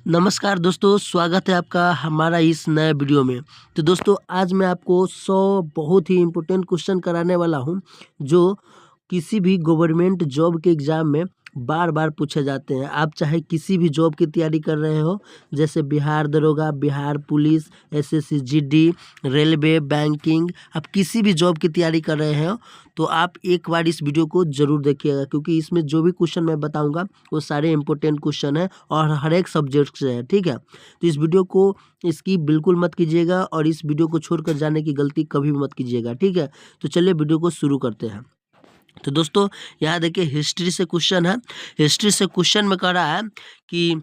नमस्कार दोस्तों, स्वागत है आपका हमारा इस नए वीडियो में। तो दोस्तों आज मैं आपको 100 बहुत ही इम्पोर्टेंट क्वेश्चन कराने वाला हूं जो किसी भी गवर्नमेंट जॉब के एग्ज़ाम में बार बार पूछे जाते हैं। आप चाहे किसी भी जॉब की तैयारी कर रहे हो, जैसे बिहार दरोगा, Bihar police, SSC GD, railway, banking, आप किसी भी जॉब की तैयारी कर रहे हो तो आप एक बार इस वीडियो को ज़रूर देखिएगा, क्योंकि इसमें जो भी क्वेश्चन मैं बताऊंगा वो सारे इंपॉर्टेंट क्वेश्चन हैं और हर एक सब्जेक्ट से है। ठीक है, तो इस वीडियो को स्किप बिल्कुल मत कीजिएगा और इस वीडियो को छोड़कर जाने की गलती कभी भी मत कीजिएगा। ठीक है, तो चलिए वीडियो को शुरू करते हैं। तो दोस्तों यहाँ देखिए, हिस्ट्री से क्वेश्चन है। हिस्ट्री से क्वेश्चन में कह रहा है कि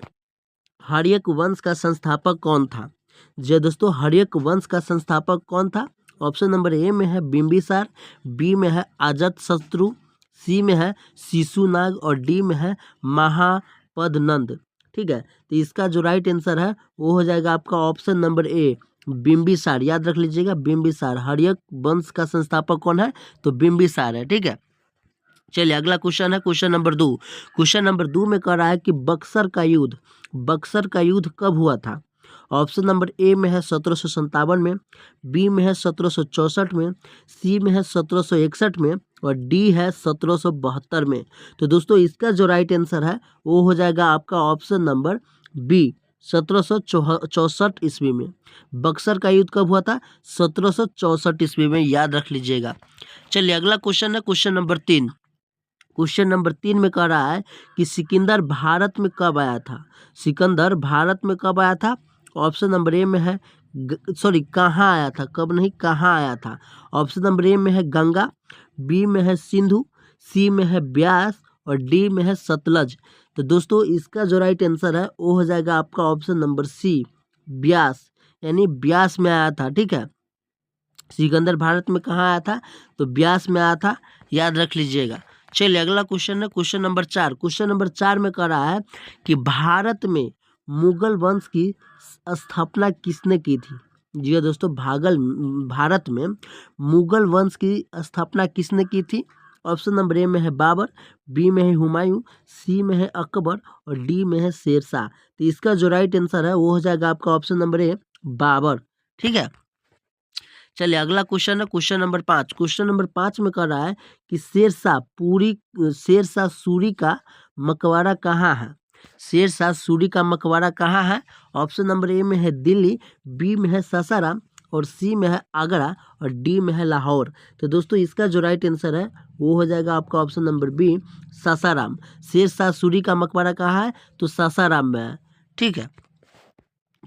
हर्यक वंश का संस्थापक कौन था। जी दोस्तों, हर्यक वंश का संस्थापक कौन था? ऑप्शन नंबर ए में है बिंबिसार, बी में है अजातशत्रु, सी में है शिशुनाग और डी में है महापद्नंद। ठीक है, तो इसका जो राइट आंसर है वो हो जाएगा आपका ऑप्शन नंबर ए, बिंबिसार। याद रख लीजिएगा, बिंबिसार। हर्यक वंश का संस्थापक कौन है? तो बिंबिसार है। ठीक है, चलिए अगला क्वेश्चन है क्वेश्चन नंबर 2। क्वेश्चन नंबर 2 में कह रहा है कि बक्सर का युद्ध कब हुआ था। ऑप्शन नंबर ए में है 1757 में, बी में है 1764 में, सी में है 1761 में और डी है 1772 में। तो दोस्तों इसका जो राइट आंसर है वो हो जाएगा आपका ऑप्शन नंबर बी, 1764 ईस्वी में। बक्सर का युद्ध कब हुआ था? 1764 ईस्वी में, याद रख लीजिएगा। चलिए अगला क्वेश्चन है क्वेश्चन नंबर 3। क्वेश्चन नंबर 3 में कह रहा है कि सिकंदर भारत में कब आया था। सिकंदर भारत में कब आया था? ऑप्शन नंबर ए में है कहाँ आया था, कब नहीं, कहाँ आया था। ऑप्शन नंबर ए में है गंगा, बी में है सिंधु, सी में है ब्यास और डी में है सतलज। तो दोस्तों इसका जो राइट आंसर है वो हो जाएगा आपका ऑप्शन नंबर सी, ब्यास, यानी ब्यास में आया था। ठीक है, सिकंदर भारत में कहाँ आया था? तो ब्यास में आया था, याद रख लीजिएगा। चलिए अगला क्वेश्चन है क्वेश्चन नंबर 4। क्वेश्चन नंबर 4 में कह रहा है कि भारत में मुगल वंश की स्थापना किसने की थी। जी हाँ दोस्तों, भारत में मुगल वंश की स्थापना किसने की थी। ऑप्शन नंबर ए में है बाबर, बी में है हुमायूं, सी में है अकबर और डी में है शेरशाह। तो इसका जो राइट आंसर है वो हो जाएगा आपका ऑप्शन नंबर ए, बाबर। ठीक है, चलिए अगला क्वेश्चन है क्वेश्चन नंबर 5। क्वेश्चन नंबर 5 में कह रहा है कि शेरशाह सूरी का मकबरा कहाँ है। शेरशाह सूरी का मकबरा कहाँ है? ऑप्शन नंबर ए में है दिल्ली, बी में है सासाराम और सी में है आगरा और डी में है लाहौर। तो दोस्तों इसका जो राइट आंसर है वो हो जाएगा आपका option number B, Sasaram. Sher Shah Suri का मकबरा कहाँ है? तो सासाराम में है। ठीक है,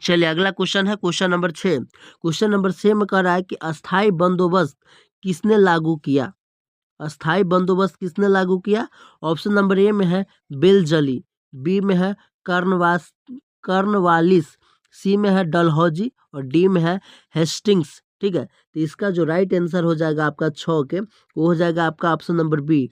चलिए अगला क्वेश्चन है क्वेश्चन नंबर 6। क्वेश्चन नंबर 6 में कह रहा है कि अस्थाई बंदोबस्त किसने लागू किया। अस्थाई बंदोबस्त किसने लागू किया? ऑप्शन नंबर ए में है बेलजली, बी में है कर्नवालिस, सी में है डलहौजी और डी में है हेस्टिंग्स। ठीक है, तो इसका जो राइट आंसर हो जाएगा आपका 6 के, वो हो जाएगा आपका ऑप्शन नंबर बी,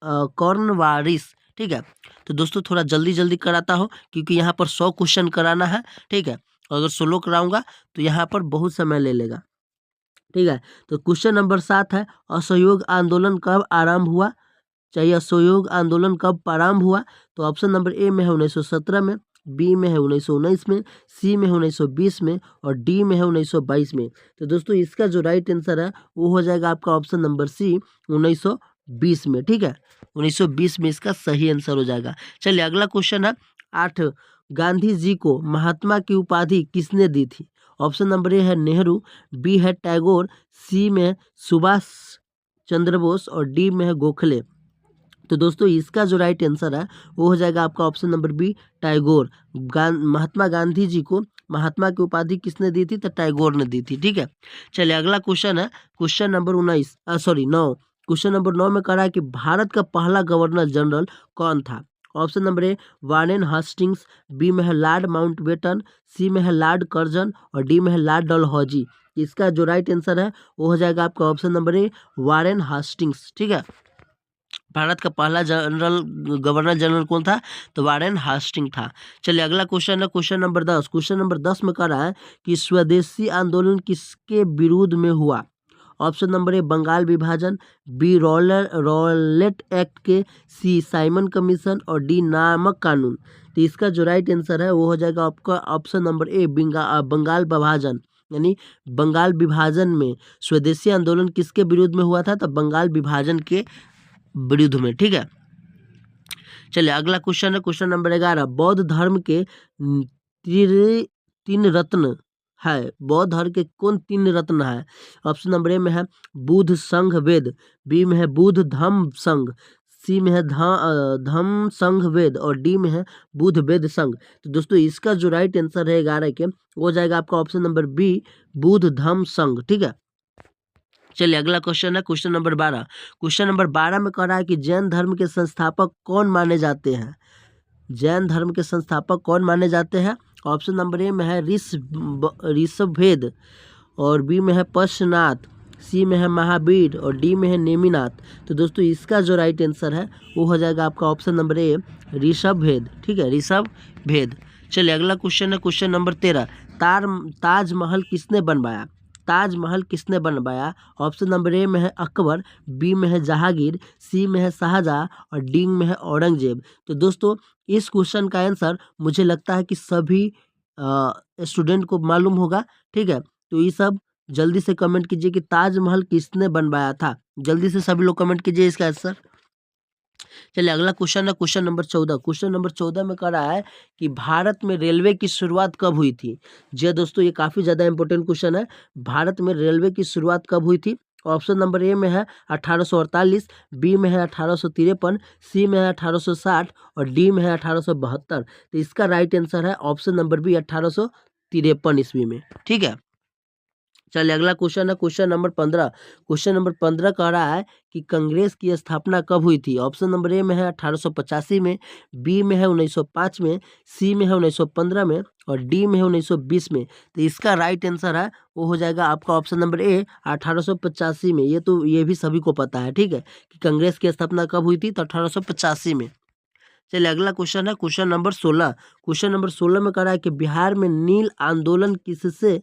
कॉर्नवालिस। ठीक है, तो दोस्तों थोड़ा जल्दी जल्दी कराता हो क्योंकि यहाँ पर 100 क्वेश्चन कराना है। ठीक है, अगर 16 कराऊंगा तो यहाँ पर बहुत समय ले लेगा। ठीक है, तो क्वेश्चन नंबर 7 है, असहयोग आंदोलन कब आरंभ हुआ। चाहिए असहयोग आंदोलन कब प्रारंभ हुआ। तो ऑप्शन नंबर ए में है 1917 में, बी में है 1919 में, सी में है 1920 में और डी में है 1922 में। तो दोस्तों इसका जो राइट आंसर है वो हो जाएगा आपका ऑप्शन नंबर सी, 1920 में। ठीक है, 1920 में इसका सही आंसर हो जाएगा। चलिए अगला क्वेश्चन है 8। गांधी जी को महात्मा की उपाधि किसने दी थी। ऑप्शन नंबर ए है नेहरू, बी है टैगोर, सी में है सुभाष चंद्र बोस और डी में है गोखले। तो दोस्तों इसका जो राइट आंसर है वो हो जाएगा आपका option number B, Tagore. Mahatma Gandhi ji को महात्मा की उपाधि किसने दी थी? तो टैगोर ने दी थी। ठीक है, चलिए अगला क्वेश्चन है क्वेश्चन नंबर 9। क्वेश्चन नंबर 9 में कह रहा है कि भारत का पहला गवर्नर जनरल कौन था। Option number A Warren Hastings, B में है लॉर्ड माउंटबेटन, सी में है लॉर्ड कर्जन और डी में है लॉर्ड डलहौजी। इसका जो राइट आंसर है वो हो जाएगा आपका option number A, Warren Hastings. ठीक है, भारत का पहला गवर्नर जनरल कौन था? तो वारेन हास्टिंग था। चलिए अगला क्वेश्चन है क्वेश्चन नंबर 10। क्वेश्चन नंबर 10 में कह रहा है कि स्वदेशी आंदोलन किसके विरोध में हुआ। ऑप्शन नंबर ए बंगाल विभाजन, बी रॉलेट एक्ट के, सी साइमन कमीशन और डी नामक कानून। तो इसका जो राइट आंसर है वो हो जाएगा आपका ऑप्शन नंबर ए, बंगाल विभाजन। यानी बंगाल विभाजन में स्वदेशी आंदोलन किसके विरुद्ध में हुआ था? तो बंगाल विभाजन के विरुद्ध में। ठीक है, चलिए अगला क्वेश्चन है क्वेश्चन नंबर 11। बौद्ध धर्म के तीन रत्न है। बौद्ध धर्म के कौन तीन रत्न है? ऑप्शन नंबर ए में है बुद्ध संघ वेद, बी में है बुद्ध धम्म संघ, सी में है धम्म संघ वेद और डी में है बुद्ध वेद संघ। तो दोस्तों इसका जो राइट आंसर है 11 के वो हो जाएगा आपका option number B, Buddha Dhamma संघ। ठीक है, चलिए अगला क्वेश्चन है क्वेश्चन नंबर 12। क्वेश्चन नंबर 12 में कह रहा है कि जैन धर्म के संस्थापक कौन माने जाते हैं? जैन धर्म के संस्थापक कौन माने जाते हैं? ऑप्शन नंबर ए में है ऋषभवेद और बी में है पशुनाथ, सी में है महावीर और डी में है नेमिनाथ। तो दोस्तों इसका जो राइट आंसर है वो हो जाएगा आपका ऑप्शन नंबर ए, ऋषभवेद। ठीक है, ऋषभवेद। चलिए अगला क्वेश्चन है क्वेश्चन नंबर 13। ताजमहल किसने बनवाया? ताजमहल किसने बनवाया? ऑप्शन नंबर ए में है अकबर, बी में है जहांगीर, सी में है शाहजहां और डी में है औरंगजेब। तो दोस्तों इस क्वेश्चन का आंसर मुझे लगता है कि सभी स्टूडेंट को मालूम होगा। ठीक है, तो ये सब जल्दी से कमेंट कीजिए कि ताजमहल किसने बनवाया था। जल्दी से सभी लोग कमेंट कीजिए इसका आंसर। चलिए अगला क्वेश्चन है क्वेश्चन नंबर 14। क्वेश्चन नंबर 14 में कह रहा है कि भारत में रेलवे की शुरुआत कब हुई थी? जी दोस्तों ये काफ़ी ज़्यादा इंपॉर्टेंट क्वेश्चन है। भारत में रेलवे की शुरुआत कब हुई थी? ऑप्शन नंबर ए में है 1848, बी में है 1853, सी में है 1860 और डी में है 1872। तो इसका राइट आंसर है ऑप्शन नंबर बी, 1853 ईस्वी में। ठीक है, चलिए अगला क्वेश्चन है क्वेश्चन नंबर 15। क्वेश्चन नंबर 15 कह रहा है कि कांग्रेस की स्थापना कब हुई थी? ऑप्शन नंबर ए में है 1885 में, बी में है 1905 में, सी में है 1915 में और डी में है 1920 में। तो इसका राइट आंसर है वो हो जाएगा आपका ऑप्शन नंबर ए, 1885 में। ये भी सभी को पता है। ठीक है, कि कांग्रेस की स्थापना कब हुई थी? तो 1885 में। चलिए अगला क्वेश्चन है क्वेश्चन नंबर 16। क्वेश्चन नंबर 16 में कह रहा है कि बिहार में नील आंदोलन किससे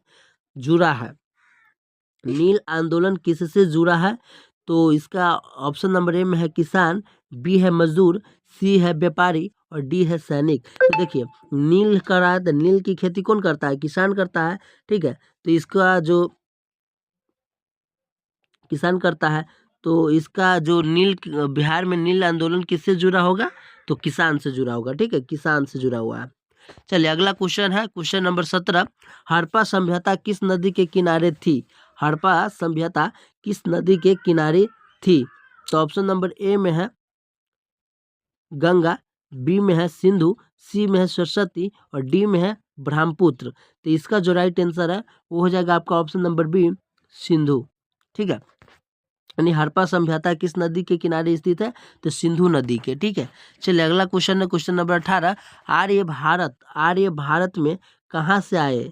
जुड़ा है? नील आंदोलन किससे जुड़ा है? तो इसका ऑप्शन नंबर ए में है किसान, बी है मजदूर, सी है व्यापारी और डी है सैनिक। तो देखिए नील कर रहा है तो नील की खेती कौन करता है? किसान करता है। ठीक है, तो इसका जो किसान करता है तो इसका जो बिहार में नील आंदोलन किससे जुड़ा होगा? तो किसान से जुड़ा होगा। ठीक है, किसान से जुड़ा हुआ है। चलिए अगला क्वेश्चन है क्वेश्चन नंबर 17। हड़प्पा सभ्यता किस नदी के किनारे थी? हड़प्पा सभ्यता किस नदी के किनारे थी? तो ऑप्शन नंबर ए में है गंगा, बी में है सिंधु, सी में है सरस्वती और डी में है ब्रह्मपुत्र। तो इसका जो राइट आंसर है वो हो जाएगा आपका ऑप्शन नंबर बी, सिंधु। ठीक है, यानी हड़प्पा सभ्यता किस नदी के किनारे स्थित है? तो सिंधु नदी के। ठीक है, चलिए अगला क्वेश्चन है क्वेश्चन नंबर 18। आर्य भारत में कहाँ से आए?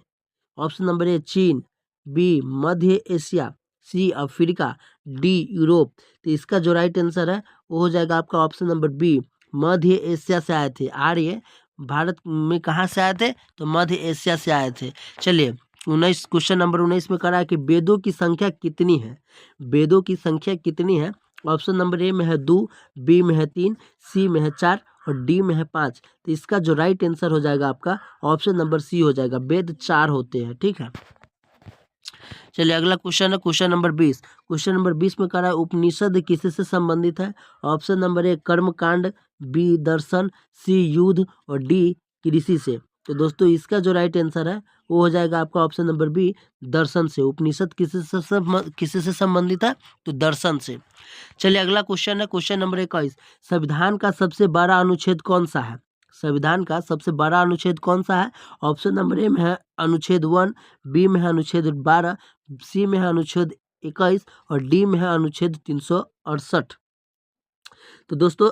ऑप्शन नंबर ए चीन, बी मध्य Asia, C Africa, D Europe. तो इसका जो राइट आंसर है वो हो जाएगा आपका ऑप्शन नंबर बी, मध्य एशिया से आए थे। आर्य भारत में कहाँ से आए थे? तो मध्य एशिया से आए थे। चलिए 19 क्वेश्चन नंबर 19 में कह रहा है कि वेदों की संख्या कितनी है? वेदों की संख्या कितनी है? ऑप्शन नंबर ए में है 2, बी में है 3, सी में है 4 और डी में है 5। तो इसका जो राइट आंसर हो जाएगा आपका ऑप्शन नंबर सी हो जाएगा, वेद 4 होते हैं। ठीक है, चलिए अगला क्वेश्चन है क्वेश्चन नंबर 20। क्वेश्चन नंबर 20 में कह रहा है उपनिषद किससे संबंधित है? ऑप्शन नंबर ए कर्मकांड, बी दर्शन, सी युद्ध और डी कृषि से। तो दोस्तों इसका जो राइट आंसर है वो हो जाएगा आपका ऑप्शन नंबर बी, दर्शन से। उपनिषद किससे संबंधित है? तो दर्शन से। चलिए अगला क्वेश्चन है क्वेश्चन नंबर 21। संविधान का सबसे बड़ा अनुच्छेद कौन सा है? संविधान का सबसे बड़ा अनुच्छेद कौन सा है? ऑप्शन नंबर ए में है अनुच्छेद 1, बी में है अनुच्छेद 12, सी में है अनुच्छेद 21 और डी में है अनुच्छेद 368। तो दोस्तों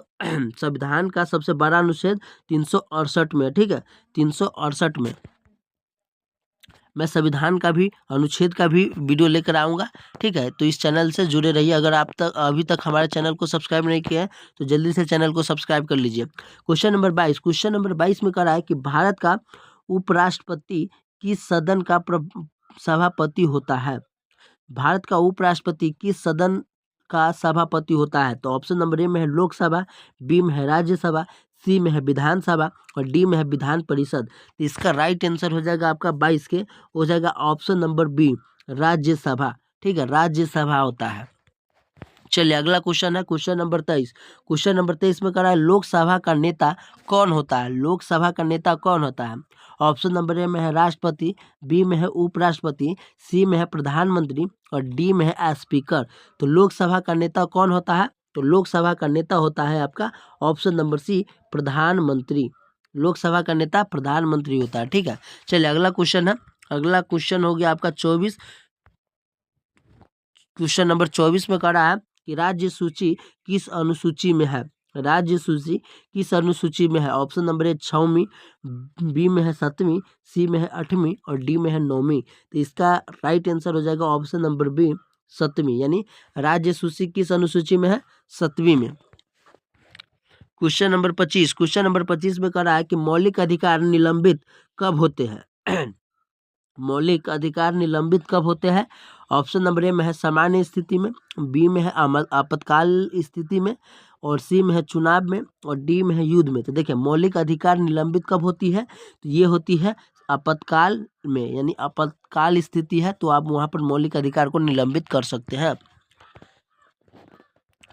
संविधान का सबसे बड़ा अनुच्छेद 368 में। ठीक है, 368 में मैं संविधान का भी अनुच्छेद का भी वीडियो लेकर आऊँगा। ठीक है, तो इस चैनल से जुड़े रहिए। अगर आप अभी तक हमारे चैनल को सब्सक्राइब नहीं किया है तो जल्दी से चैनल को सब्सक्राइब कर लीजिए। Question number 22। क्वेश्चन नंबर 22 में कह रहा है कि भारत का उपराष्ट्रपति किस सदन का सभापति होता है? भारत का उपराष्ट्रपति किस सदन का सभापति होता है? तो ऑप्शन नंबर ए में है लोकसभा, बी में है राज्यसभा, सी में है विधानसभा और डी में है विधान परिषद। तो इसका राइट आंसर हो जाएगा आपका 22 के हो जाएगा ऑप्शन नंबर बी, राज्यसभा। ठीक है, राज्यसभा होता है। चलिए अगला क्वेश्चन है क्वेश्चन नंबर 23। क्वेश्चन नंबर 23 में कह रहा है लोकसभा का नेता कौन होता है? लोकसभा का नेता कौन होता है? ऑप्शन नंबर ए में है राष्ट्रपति, बी में है उपराष्ट्रपति, सी में है प्रधानमंत्री और डी में है स्पीकर। तो लोकसभा का नेता कौन होता है? तो लोकसभा का नेता होता है आपका ऑप्शन नंबर सी, प्रधानमंत्री। लोकसभा का नेता प्रधानमंत्री होता है। ठीक है, चलिए अगला क्वेश्चन है, अगला क्वेश्चन हो गया आपका 24। क्वेश्चन नंबर 24 में कह रहा है कि राज्य सूची किस अनुसूची में है? राज्य सूची किस अनुसूची में है? ऑप्शन नंबर ए 6वीं, बी में है 7वीं, सी में है 8वीं और डी में है 9वीं। तो इसका राइट आंसर हो जाएगा ऑप्शन नंबर बी, 7वीं। यानी राज्य सूची किस अनुसूची में है? 7वीं में। Question number 25। क्वेश्चन नंबर 25 में कह रहा है कि मौलिक अधिकार निलंबित कब होते हैं? मौलिक अधिकार निलंबित कब होते हैं? ऑप्शन नंबर ए में है सामान्य स्थिति में, बी में है आपातकाल स्थिति में और सी में है चुनाव में और डी में है युद्ध में। तो देखिए मौलिक अधिकार निलंबित कब होती है? तो ये होती है आपातकाल में, यानी आपातकाल स्थिति है तो आप वहां पर मौलिक अधिकार को निलंबित कर सकते हैं।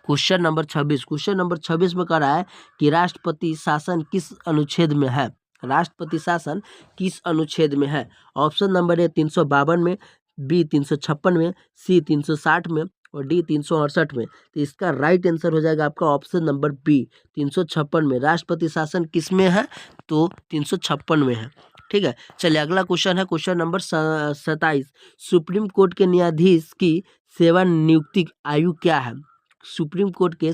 Question number 26। क्वेश्चन नंबर 26 में कह रहा है कि राष्ट्रपति शासन किस अनुच्छेद में है? राष्ट्रपति शासन किस अनुच्छेद में है? ऑप्शन नंबर ए 352 में, बी 356 में, सी 360 में और डी 368 में। तो इसका राइट आंसर हो जाएगा आपका ऑप्शन नंबर बी, 356 में। राष्ट्रपति शासन किस में है? तो 356 में है। ठीक है, चलिए अगला क्वेश्चन है क्वेश्चन नंबर 27। सुप्रीम कोर्ट के न्यायाधीश की सेवा नियुक्ति आयु क्या है? सुप्रीम कोर्ट के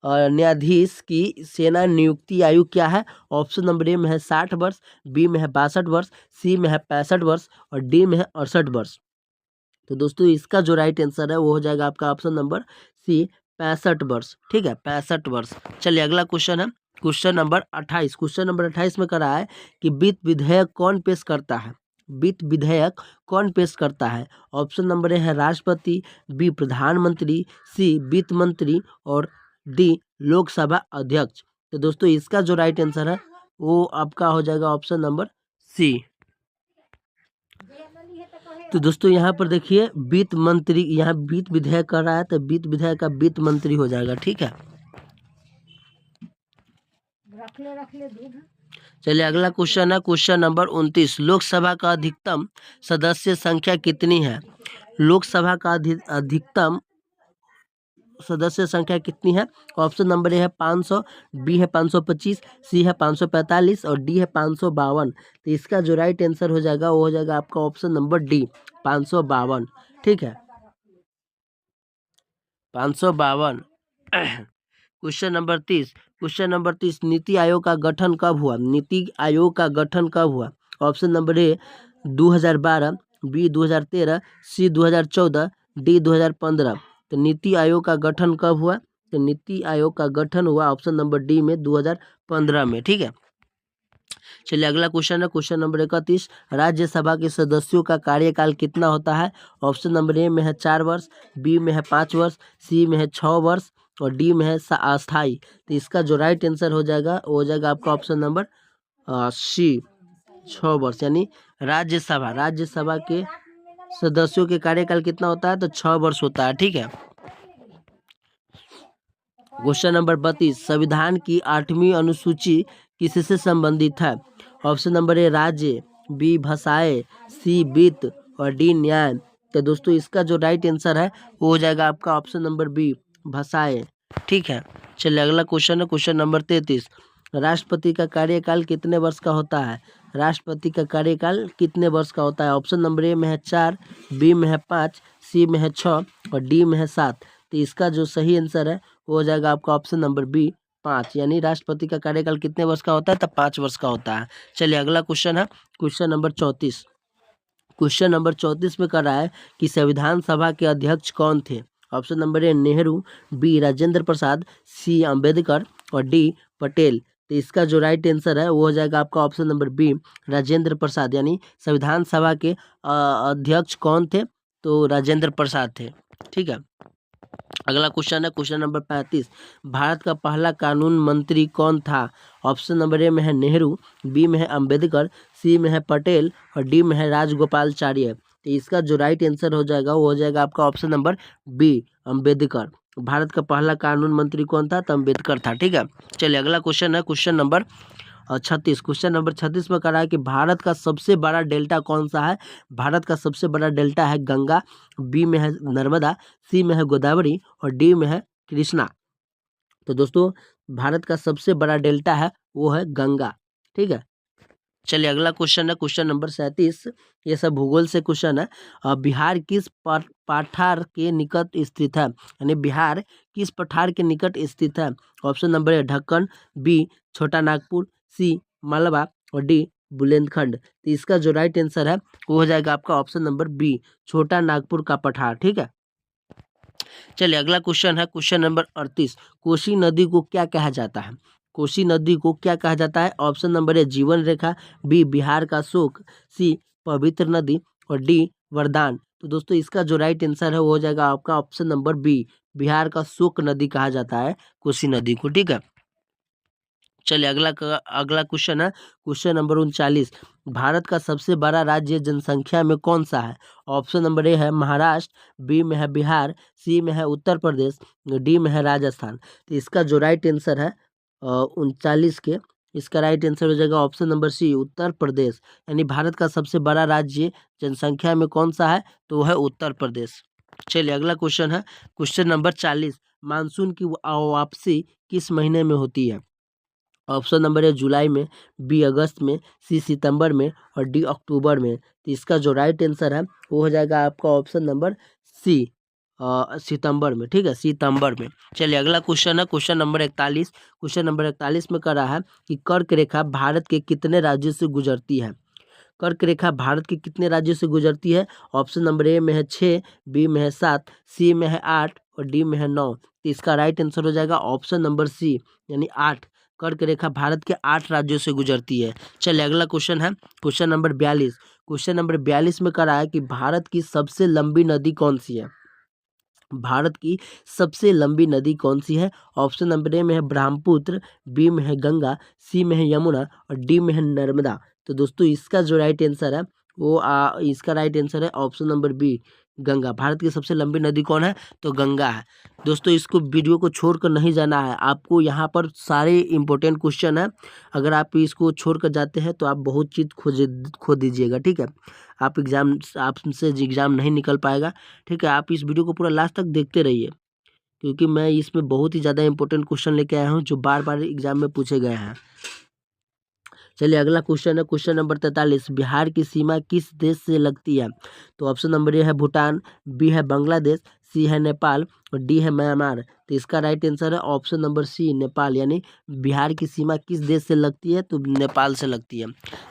न्यायाधीश की सेना नियुक्ति आयु क्या है? ऑप्शन नंबर ए में है 60 वर्ष, बी में है 62 वर्ष, सी में है 65 वर्ष और डी में है 68 वर्ष। तो दोस्तों इसका जो राइट आंसर है वो हो जाएगा आपका ऑप्शन नंबर सी, 65 वर्ष। ठीक है, 65 वर्ष। चलिए अगला क्वेश्चन है क्वेश्चन नंबर 28। क्वेश्चन नंबर 28 में कह रहा है कि वित्त विधेयक कौन पेश करता है? वित्त विधेयक कौन पेश करता है? ऑप्शन नंबर ए है राष्ट्रपति, बी प्रधानमंत्री, सी वित्त मंत्री और डी लोकसभा अध्यक्ष। तो दोस्तों इसका जो राइट आंसर है वो आपका हो जाएगा ऑप्शन नंबर सी। तो दोस्तों यहाँ पर देखिए वित्त मंत्री, यहाँ वित्त विधेयक कर रहा है तो वित्त विधेयक का वित्त मंत्री हो जाएगा। ठीक है, चलिए अगला क्वेश्चन है क्वेश्चन नंबर 29। लोकसभा का अधिकतम सदस्य संख्या कितनी है? लोकसभा का अधिकतम सदस्य संख्या कितनी है? ऑप्शन नंबर ए है 500, बी है 525, सी है 545 और डी है 552। तो इसका जो राइट आंसर हो जाएगा वो हो जाएगा आपका ऑप्शन नंबर डी, 552। ठीक है, 552। Question number 30। Question number 30, NITI Aayog का गठन कब हुआ? नीति आयोग का गठन कब हुआ? Option number A 2012, B 2013, C 2014, D 2015। तो नीति आयोग का गठन कब हुआ? तो नीति आयोग का गठन हुआ ऑप्शन नंबर डी में 2015 में। ठीक है, चलिए अगला क्वेश्चन है क्वेश्चन नंबर 31। राज्यसभा के सदस्यों का कार्यकाल कितना होता है? ऑप्शन नंबर ए में है 4 वर्ष, बी में है 5 वर्ष, सी में है 6 वर्ष और डी में है अस्थायी। तो इसका जो राइट आंसर हो जाएगा वो हो जाएगा आपका ऑप्शन नंबर सी, 6 वर्ष। यानी राज्यसभा के सदस्यों के कार्यकाल कितना होता है? तो 6 वर्ष होता है। ठीक है, क्वेश्चन नंबर 32। संविधान की 8वीं अनुसूची किससे संबंधित है? ऑप्शन नंबर ए राज्य, बी भाषाएं, सी वित्त और डी न्याय। तो दोस्तों इसका जो राइट आंसर है वो हो जाएगा आपका ऑप्शन नंबर बी, भाषाएं। ठीक है, चलिए अगला क्वेश्चन है क्वेश्चन नंबर 33। राष्ट्रपति का कार्यकाल कितने वर्ष का होता है? राष्ट्रपति का कार्यकाल कितने वर्ष का होता है? ऑप्शन नंबर ए में है 4, बी में है 5, सी में है 6 और डी में है 7। तो इसका जो सही आंसर है वो हो जाएगा आपका ऑप्शन नंबर बी, 5। यानी राष्ट्रपति का कार्यकाल कितने वर्ष का होता है? तब 5 वर्ष का होता है। चलिए अगला क्वेश्चन है क्वेश्चन नंबर 34। क्वेश्चन नंबर 34 में कर रहा है कि संविधान सभा के अध्यक्ष कौन थे? Option number A Nehru, B Rajendra Prasad, C Ambedkar और डी पटेल। तो इसका जो राइट आंसर है वो हो जाएगा आपका ऑप्शन नंबर बी, राजेंद्र प्रसाद। यानी संविधान सभा के अध्यक्ष कौन थे? तो राजेंद्र प्रसाद थे। ठीक है, अगला क्वेश्चन है क्वेश्चन नंबर 35। भारत का पहला कानून मंत्री कौन था? ऑप्शन नंबर ए में है नेहरू, बी में है अंबेडकर, सी में है पटेल और डी में है राजगोपालचार्य। तो इसका जो राइट आंसर हो जाएगा वो हो जाएगा आपका option number B, Ambedkar. Bharat का पहला कानून मंत्री कौन था? तो अंबेडकर था। ठीक है, चलिए अगला क्वेश्चन है क्वेश्चन नंबर 36। क्वेश्चन नंबर 36 में कह रहा है कि भारत का सबसे बड़ा डेल्टा कौन सा है? भारत का सबसे बड़ा डेल्टा है गंगा, बी में है नर्मदा, सी में है गोदावरी और डी में है कृष्णा। तो दोस्तों भारत का सबसे बड़ा डेल्टा है वो है गंगा। ठीक है, चलिए अगला क्वेश्चन है क्वेश्चन नंबर 37। ये सब भूगोल से क्वेश्चन है। बिहार किस पठार के निकट स्थित है? यानी बिहार किस पठार के निकट स्थित है? ऑप्शन नंबर ए ढक्कन, बी छोटा नागपुर, सी मालवा और डी बुंदेलखंड। तो इसका जो राइट आंसर है वो हो जाएगा आपका ऑप्शन नंबर बी, छोटा नागपुर का पठार। ठीक है, चलिए अगला क्वेश्चन है क्वेश्चन नंबर 38। कोसी नदी को क्या कहा जाता है? कोसी नदी को क्या कहा जाता है? ऑप्शन नंबर ए जीवन रेखा, बी बिहार का शोक, सी पवित्र नदी और डी वरदान। तो दोस्तों इसका जो राइट आंसर है वो हो जाएगा आपका ऑप्शन नंबर बी, बिहार का शोक नदी कहा जाता है कोसी नदी को। ठीक है, चलिए अगला क्वेश्चन है क्वेश्चन नंबर 39। भारत का सबसे बड़ा राज्य जनसंख्या में कौन सा है? ऑप्शन नंबर ए है महाराष्ट्र, बी में है बिहार, सी में है उत्तर प्रदेश, डी में है राजस्थान। तो इसका जो राइट आंसर है 39 के, इसका राइट आंसर हो जाएगा ऑप्शन नंबर सी, उत्तर प्रदेश। यानी भारत का सबसे बड़ा राज्य जनसंख्या में कौन सा है? तो वो है उत्तर प्रदेश। चलिए अगला क्वेश्चन है क्वेश्चन नंबर 40। मानसून की वापसी किस महीने में होती है? ऑप्शन नंबर है जुलाई में, बी अगस्त में, सी सितंबर में और डी अक्टूबर में। तो इसका जो राइट आंसर है वो हो जाएगा आपका ऑप्शन नंबर सी, सितंबर में। ठीक है, सितंबर में। चलिए अगला क्वेश्चन है क्वेश्चन नंबर 41। क्वेश्चन नंबर 41 में कह रहा है कि कर्क रेखा भारत के कितने राज्यों से गुजरती है? कर्क रेखा भारत के कितने राज्यों से गुजरती है? ऑप्शन नंबर ए में है 6, बी में है 7, सी में है 8 और डी में है 9। तो इसका राइट आंसर हो जाएगा ऑप्शन नंबर सी, यानी 8। कर्क रेखा भारत के 8 राज्यों से गुजरती है। चलिए अगला क्वेश्चन है क्वेश्चन नंबर 42। क्वेश्चन नंबर 42 में कह रहा है कि भारत की सबसे लंबी नदी कौन सी है? भारत की सबसे लंबी नदी कौन सी है? ऑप्शन नंबर ए में है ब्रह्मपुत्र, बी में है गंगा, सी में है यमुना और डी में है नर्मदा। तो दोस्तों इसका जो राइट आंसर है वो इसका राइट आंसर है option number B, Ganga. Bharat की सबसे लंबी नदी कौन है? तो गंगा है। दोस्तों इसको वीडियो को छोड़कर नहीं जाना है, आपको यहाँ पर सारे इंपॉर्टेंट क्वेश्चन है। अगर आप इसको छोड़कर जाते हैं तो आप बहुत चीज़ खो दीजिएगा। ठीक है, आपसे एग्ज़ाम नहीं निकल पाएगा। ठीक है, आप इस वीडियो को पूरा लास्ट तक देखते रहिए, क्योंकि मैं इसमें बहुत ही ज़्यादा इंपॉर्टेंट क्वेश्चन लेके आया हूँ जो बार बार एग्जाम में पूछे गए हैं। चलिए अगला क्वेश्चन है क्वेश्चन नंबर 43। बिहार की सीमा किस देश से लगती है? तो ऑप्शन नंबर ए है भूटान, बी है बांग्लादेश, सी है नेपाल और डी है म्यांमार। तो इसका राइट आंसर है ऑप्शन नंबर सी, नेपाल। यानी बिहार की सीमा किस देश से लगती है? तो नेपाल से लगती है।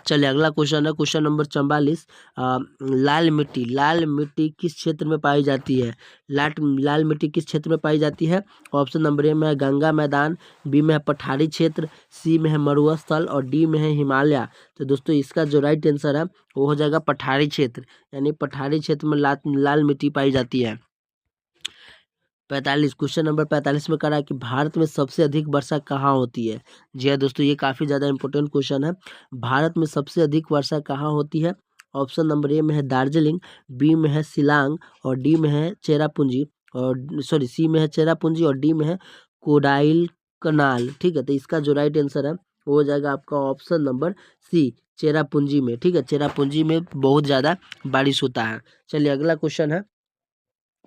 चलिए अगला क्वेश्चन है क्वेश्चन नंबर 44। लाल मिट्टी किस क्षेत्र में पाई जाती है? लाल मिट्टी किस क्षेत्र में पाई जाती है? ऑप्शन नंबर ए में है गंगा मैदान, बी में है पठारी क्षेत्र, सी में है मरुस्थल और डी में है हिमालय। तो दोस्तों इसका जो राइट आंसर है वो हो जाएगा पठारी क्षेत्र। यानी पठारी क्षेत्र में लाल मिट्टी पाई जाती है। 45। क्वेश्चन नंबर 45 में कह रहा है कि भारत में सबसे अधिक वर्षा कहाँ होती है? जी हाँ दोस्तों, ये काफ़ी ज़्यादा इंपॉर्टेंट क्वेश्चन है। भारत में सबसे अधिक वर्षा कहाँ होती है? ऑप्शन नंबर ए में है दार्जिलिंग, बी में है शिलांग और डी में है चेरापूंजी और सी में है चेरापूंजी और डी में है कोडाइल कनाल। ठीक है, तो इसका जो राइट आंसर है वो हो जाएगा आपका ऑप्शन नंबर सी, चेरापूंजी में। ठीक है, चेरापूंजी में बहुत ज़्यादा बारिश होता है। चलिए अगला क्वेश्चन है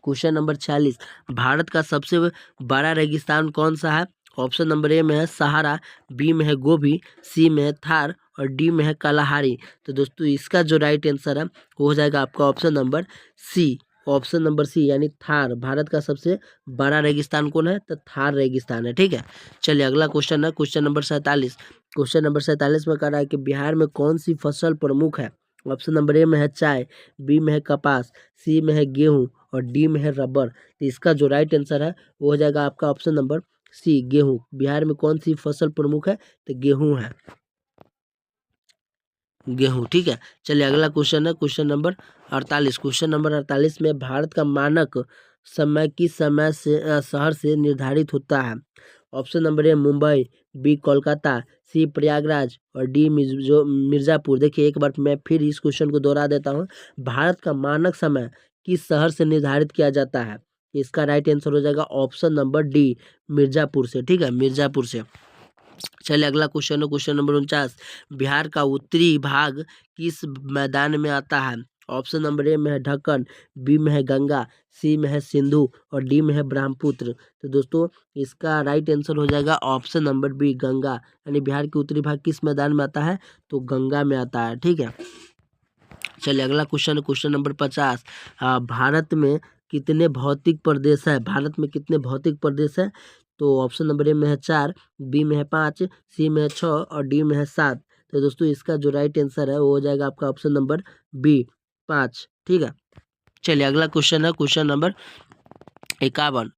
क्वेश्चन नंबर 46। भारत का सबसे बड़ा रेगिस्तान कौन सा है? ऑप्शन नंबर ए में है सहारा, बी में है गोबी, सी में है थार और डी में है कालाहारी। तो दोस्तों इसका जो राइट आंसर है वो हो जाएगा आपका option number C, option number C यानी थार। भारत का सबसे बड़ा रेगिस्तान कौन है? तो थार रेगिस्तान है। ठीक है, चलिए अगला क्वेश्चन है क्वेश्चन नंबर 47। क्वेश्चन नंबर 47 में कह रहा है कि बिहार में कौन सी फसल प्रमुख है? ऑप्शन नंबर ए में है चाय, बी में है कपास, सी में है गेहूं और डी में है रबर। तो इसका जो राइट आंसर है वो हो जाएगा आपका ऑप्शन नंबर सी, गेहूं। बिहार में कौन सी फसल प्रमुख है? तो गेहूं है, गेहूं। ठीक है, चलिए अगला क्वेश्चन है क्वेश्चन नंबर 48। क्वेश्चन नंबर 48 में भारत का मानक समय किस समय से शहर से निर्धारित होता है? Option number A Mumbai, B Kolkata, C Prayagraj और डी मिर्ज़ापुर। देखिए एक बार मैं फिर इस क्वेश्चन को दोहरा देता हूँ। भारत का मानक समय किस शहर से निर्धारित किया जाता है? इसका राइट आंसर हो जाएगा ऑप्शन नंबर डी मिर्ज़ापुर से। ठीक है, मिर्ज़ापुर से। चलिए अगला क्वेश्चन है क्वेश्चन नंबर 49। बिहार का उत्तरी भाग किस मैदान में आता है? ऑप्शन नंबर ए में है ढक्कन, बी में है गंगा, सी में है सिंधु और डी में है ब्रह्मपुत्र। तो दोस्तों इसका राइट आंसर हो जाएगा ऑप्शन नंबर बी गंगा, यानी बिहार के उत्तरी भाग किस मैदान में आता है? तो गंगा में आता है। ठीक है, चलिए अगला क्वेश्चन है क्वेश्चन नंबर 50। भारत में कितने भौतिक प्रदेश है? भारत में कितने भौतिक प्रदेश है? तो ऑप्शन नंबर ए में है 4, बी में है 5, सी में है 6 और डी में है 7। तो दोस्तों इसका जो राइट आंसर है वो हो जाएगा आपका ऑप्शन नंबर बी 5। ठीक है, चलिए अगला क्वेश्चन है क्वेश्चन नंबर 51।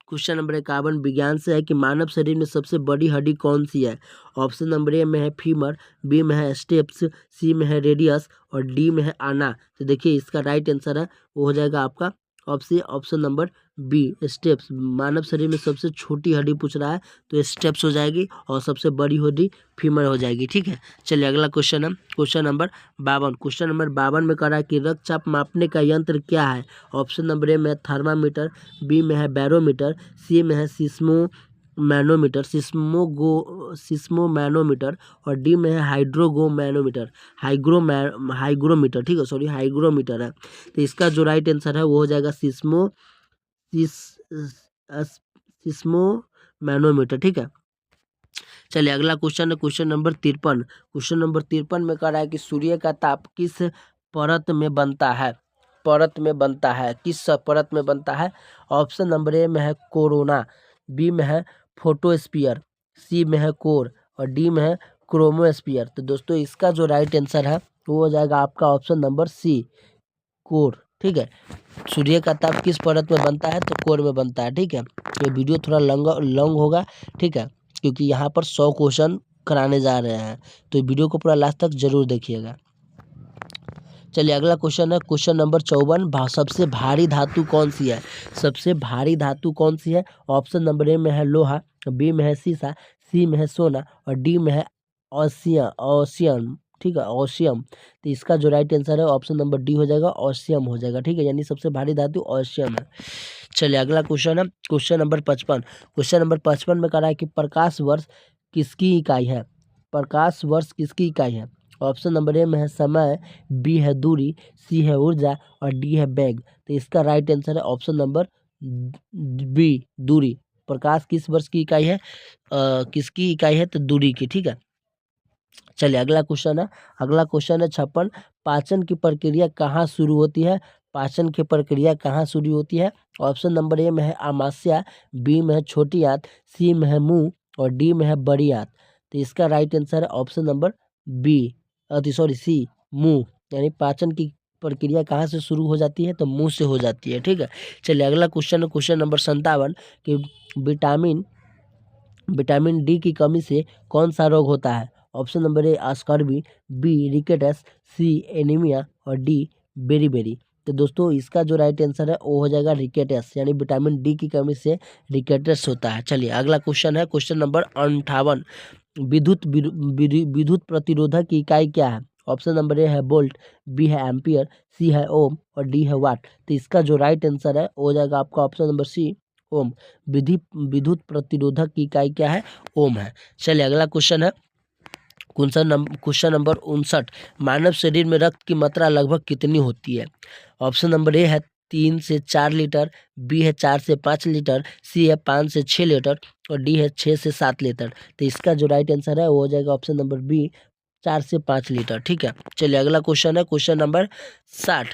क्वेश्चन नंबर 51 विज्ञान से है कि मानव शरीर में सबसे बड़ी हड्डी कौन सी है? ऑप्शन नंबर ए में है फीमर, बी में है स्टेप्स, सी में है रेडियस और डी में है आना। तो देखिए इसका राइट आंसर है वो हो जाएगा आपका ऑप्शन नंबर बी स्टेप्स। मानव शरीर में सबसे छोटी हड्डी पूछ रहा है तो स्टेप्स हो जाएगी और सबसे बड़ी हड्डी फीमर हो जाएगी। ठीक है, चलिए अगला क्वेश्चन है क्वेश्चन नंबर 52। क्वेश्चन नंबर 52 में कह रहा है कि रक्तचाप मापने का यंत्र क्या है? ऑप्शन नंबर ए में है थर्मामीटर, बी में है बैरोमीटर, सी में है सिस्मोमैनोमीटर और डी में है हाइग्रोमीटर। ठीक है, सॉरी हाइग्रोमीटर है। तो इसका जो राइट आंसर है वो हो जाएगा सिस्मोमैनोमीटर। ठीक है, चलिए अगला क्वेश्चन है क्वेश्चन नंबर 53। क्वेश्चन नंबर 53 में कह रहा है कि सूर्य का ताप किस परत में बनता है? किस परत में बनता है? ऑप्शन नंबर ए में है कोरोना, बी में है फोटोस्फीयर, सी में है कोर और डी में है क्रोमोस्फीयर। तो दोस्तों इसका जो राइट आंसर है वो हो जाएगा आपका ऑप्शन नंबर सी कोर। ठीक है, सूर्य का ताप किस परत में बनता है? तो कोर में बनता है। ठीक है, ये वीडियो थोड़ा लॉन्ग होगा। ठीक है, क्योंकि यहाँ पर 100 क्वेश्चन कराने जा रहे हैं तो वीडियो को पूरा लास्ट तक जरूर देखिएगा। चलिए अगला क्वेश्चन है क्वेश्चन नंबर 54। सबसे भारी धातु कौन सी है? सबसे भारी धातु कौन सी है? ऑप्शन नंबर ए में है लोहा, बी में है सीसा, सी में है सोना और डी में है ऑसियम। ठीक है, ऑसियम। तो इसका जो राइट आंसर है ऑप्शन नंबर डी हो जाएगा, ऑसियम हो जाएगा। ठीक है, यानी सबसे भारी धातु ऑसियम है। चलिए अगला क्वेश्चन है क्वेश्चन नंबर 55। क्वेश्चन नंबर 55 में कह रहा है कि प्रकाश वर्ष किसकी इकाई है? प्रकाश वर्ष किसकी इकाई है? ऑप्शन नंबर ए में है समय, बी है दूरी, सी है ऊर्जा और डी है वेग। तो इसका राइट आंसर है ऑप्शन नंबर बी दूरी। प्रकाश किस वर्ष की इकाई है? किसकी इकाई है? तो दूरी की। ठीक है, चलिए अगला क्वेश्चन है 56। पाचन की प्रक्रिया कहाँ शुरू होती है? पाचन की प्रक्रिया कहाँ शुरू होती है? ऑप्शन नंबर ए में है आमाशय, बी में है छोटी आंत, सी में है मुंह और डी में है बड़ी आंत। तो इसका राइट आंसर है ऑप्शन नंबर सी मुंह, यानी पाचन की प्रक्रिया कहाँ से शुरू हो जाती है? तो मुंह से हो जाती है। ठीक है, चलिए अगला क्वेश्चन है क्वेश्चन नंबर 57 कि विटामिन डी की कमी से कौन सा रोग होता है? Option number A scurvy, B rickets, C anaemia और डी बेरीबेरी। तो दोस्तों इसका जो राइट आंसर है वो हो जाएगा रिकेटस, यानी विटामिन डी की कमी से रिकेटस होता है। चलिए अगला क्वेश्चन है क्वेश्चन नंबर 58। विद्युत प्रतिरोधक की इकाई क्या है? ऑप्शन नंबर ए है वोल्ट, बी है एम्पियर, सी है ओम और डी है वाट। तो इसका जो राइट आंसर है वो हो जाएगा आपका ऑप्शन नंबर सी ओम। विद्युत प्रतिरोधक की इकाई क्या है? ओम है। चलिए अगला क्वेश्चन है क्वेश्चन नंबर 59। मानव शरीर में रक्त की मात्रा लगभग कितनी होती है? ऑप्शन नंबर ए है 3 से 4 लीटर, बी है 4 से 5 लीटर, सी है 5 से 6 लीटर और डी है 6 से 7 लीटर। तो इसका जो राइट आंसर है वो हो जाएगा ऑप्शन नंबर बी 4 से 5 लीटर। ठीक है, चलिए अगला क्वेश्चन है क्वेश्चन नंबर 60।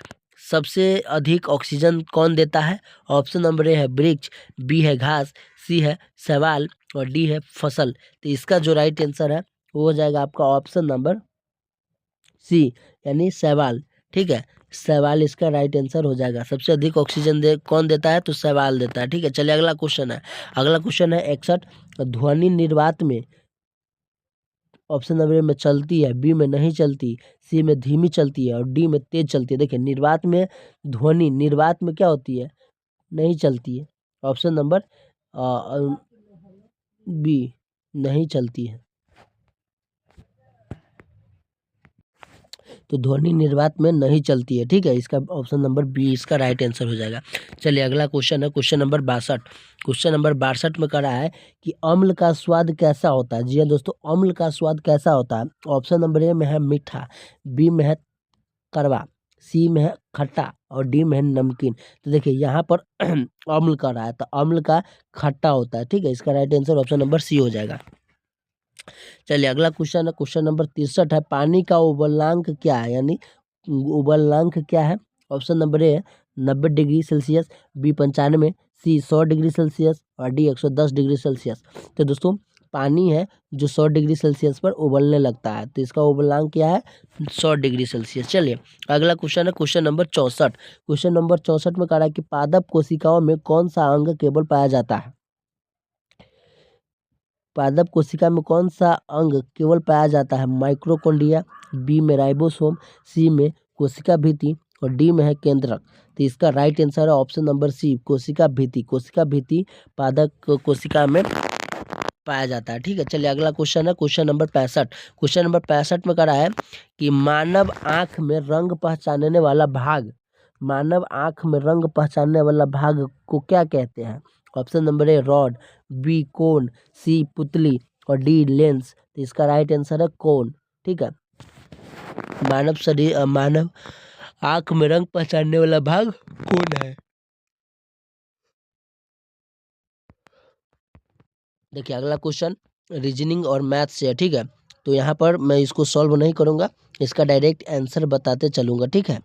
सबसे अधिक ऑक्सीजन कौन देता है? ऑप्शन नंबर ए है वृक्ष, बी है घास, सी है शैवाल और डी है फसल। तो इसका जो राइट आंसर है वो हो जाएगा आपका ऑप्शन नंबर सी, यानी शैवाल। ठीक है, शैवाल इसका राइट आंसर हो जाएगा। सबसे अधिक ऑक्सीजन कौन देता है? तो शैवाल देता है। ठीक है, चलिए अगला क्वेश्चन है 61। ध्वनि निर्वात में ऑप्शन नंबर ए में चलती है, बी में नहीं चलती, सी में धीमी चलती है और डी में तेज चलती है। देखिए निर्वात में क्या होती है? नहीं चलती है। ऑप्शन नंबर बी नहीं चलती है। तो ध्वनि निर्वात में नहीं चलती है, ठीक है। इसका ऑप्शन नंबर बी इसका राइट आंसर हो जाएगा। चलिए अगला क्वेश्चन है क्वेश्चन नंबर 62। क्वेश्चन नंबर 62 में कह रहा है कि अम्ल का स्वाद कैसा होता है। जी हाँ दोस्तों, अम्ल का स्वाद कैसा होता है। ऑप्शन नंबर ए में है मीठा, बी में है कड़वा, सी में है खट्टा और डी में है नमकीन। तो देखिए यहाँ पर अम्ल का रहा है, तो अम्ल का खट्टा होता है, ठीक है। इसका right answer option number C हो जाएगा। चलिए अगला क्वेश्चन है क्वेश्चन नंबर 63 है, पानी का उबलांक क्या है, यानी उबलांक क्या है। Option number A 90 degree Celsius, B 95, C 100 degree Celsius और डी 110 डिग्री सेल्सियस। तो दोस्तों पानी है जो 100 डिग्री सेल्सियस पर उबलने लगता है, तो इसका उबलांक क्या है 100 डिग्री सेल्सियस। चलिए अगला क्वेश्चन है क्वेश्चन नंबर 64। क्वेश्चन नंबर 64 में कह रहा है कि पादप कोशिकाओं में कौन सा अंग केवल पाया जाता है। पादप कोशिका में कौन सा अंग केवल पाया जाता है। माइक्रोकोन्ड्रिया, बी में राइबोसोम, सी में कोशिका भित्ति और डी में है केंद्रक। तो इसका राइट आंसर है ऑप्शन नंबर सी कोशिका भित्ति। कोशिका भित्ति पादप कोशिका में पाया जाता है, ठीक है। चलिए अगला क्वेश्चन है क्वेश्चन नंबर 65। क्वेश्चन नंबर 65 में कह रहा है कि मानव आंख में रंग पहचानने वाला भाग, मानव आंख में रंग पहचानने वाला भाग को क्या कहते हैं। Option number A rod, B cone, C पुतली और डी लेंस। तो इसका राइट आंसर है कोन, ठीक है। मानव आंख में रंग पहचानने वाला भाग कोन है। देखिए अगला क्वेश्चन रीजनिंग और मैथ से है, ठीक है। तो यहाँ पर मैं इसको सॉल्व नहीं करूँगा, इसका डायरेक्ट आंसर बताते चलूँगा, ठीक है।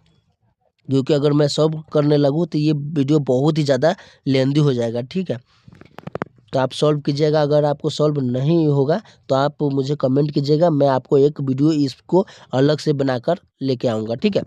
क्योंकि अगर मैं सॉल्व करने लगूँ तो ये वीडियो बहुत ही ज़्यादा लेंदी हो जाएगा, ठीक है। तो आप सॉल्व कीजिएगा, अगर आपको सॉल्व नहीं होगा तो आप मुझे कमेंट कीजिएगा, मैं आपको एक वीडियो इसको अलग से बनाकर लेके आऊँगा, ठीक है।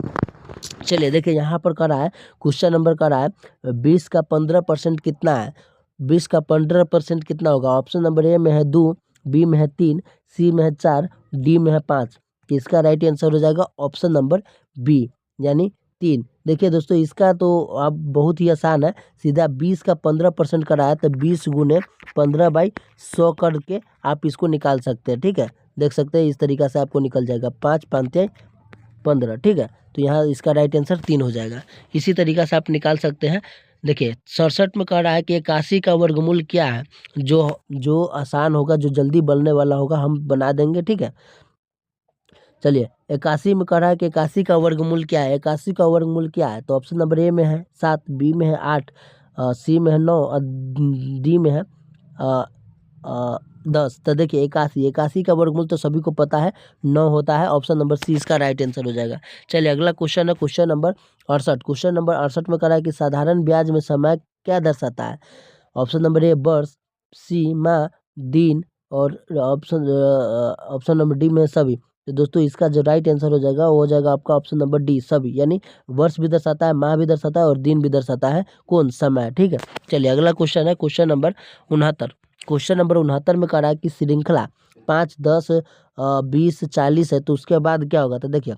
चलिए देखिए यहाँ पर कर रहा है क्वेश्चन नंबर कर रहा है 20 का 15% कितना है। 20 का 15% कितना होगा। ऑप्शन नंबर ए में है 2, बी में है 3, सी में है 4, डी में है 5। इसका राइट आंसर हो जाएगा ऑप्शन नंबर बी यानी 3। देखिए दोस्तों इसका तो अब बहुत ही आसान है, सीधा 20 का 15% करा है तो 20 गुने 15/100 करके आप इसको निकाल सकते हैं, ठीक है। देख सकते हैं इस तरीक़ा से आपको निकल जाएगा 5 5 15, ठीक है। तो यहाँ इसका राइट आंसर 3 हो जाएगा। इसी तरीक़ा से आप निकाल सकते हैं। देखिए 67 में कह रहा है कि 81 का वर्गमूल क्या है। जो आसान होगा, जो जल्दी बनने वाला होगा हम बना देंगे, ठीक है। चलिए 81 में कह रहा है कि 81 का वर्गमूल क्या है। 81 का वर्गमूल क्या है, तो ऑप्शन नंबर ए में है 7, बी में है 8, सी में है 9 और डी में है 10। तो देखिए 81 का वर्गमूल तो सभी को पता है 9 होता है। ऑप्शन नंबर सी इसका राइट आंसर हो जाएगा। चलिए अगला क्वेश्चन है क्वेश्चन नंबर 68। क्वेश्चन नंबर 68 में कह रहा है कि साधारण ब्याज में समय क्या दर्शाता है। ऑप्शन नंबर ए वर्ष, सी माह, दिन और ऑप्शन नंबर डी में सभी। तो दोस्तों इसका जो राइट आंसर हो जाएगा वो हो जाएगा आपका ऑप्शन नंबर डी सभी, यानी वर्ष भी दर्शाता है, माह भी दर्शाता है और दिन भी दर्शाता है, कौन समय, ठीक है। चलिए अगला क्वेश्चन है क्वेश्चन नंबर 69। क्वेश्चन नंबर 69 में कह रहा है कि श्रृंखला 5, 10, 20, 40 है, तो उसके बाद क्या होगा। तो देखिए